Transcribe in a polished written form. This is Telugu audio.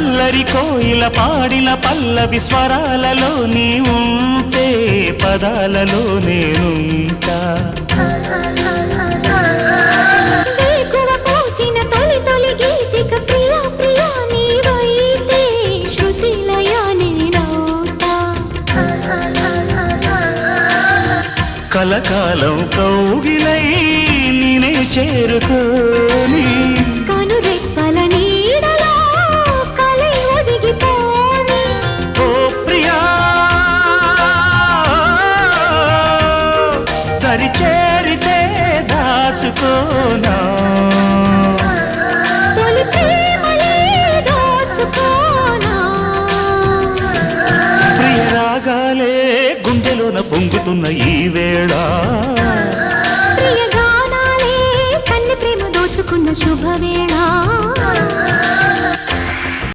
అల్లరి కోయిల పాడిన పల్లవి స్వరాలలో నీ ఉంటే పదాలలో నేనుంటా కలకాలం కౌగిలై నేనే చేరుకోని కనురెప్పల నీడలో కలై ఒదిగిపోని ఓ ప్రియా దరి చేరితే దాచుకోనా తొలి ప్రేమలే దోచుకోనా ప్రియ రాగాలే గుండెలోన పొంగుతున్న ఈ వేళ ప్రియ గానాలే కన్ని ప్రేమ దోచుకున్న శుభవేళ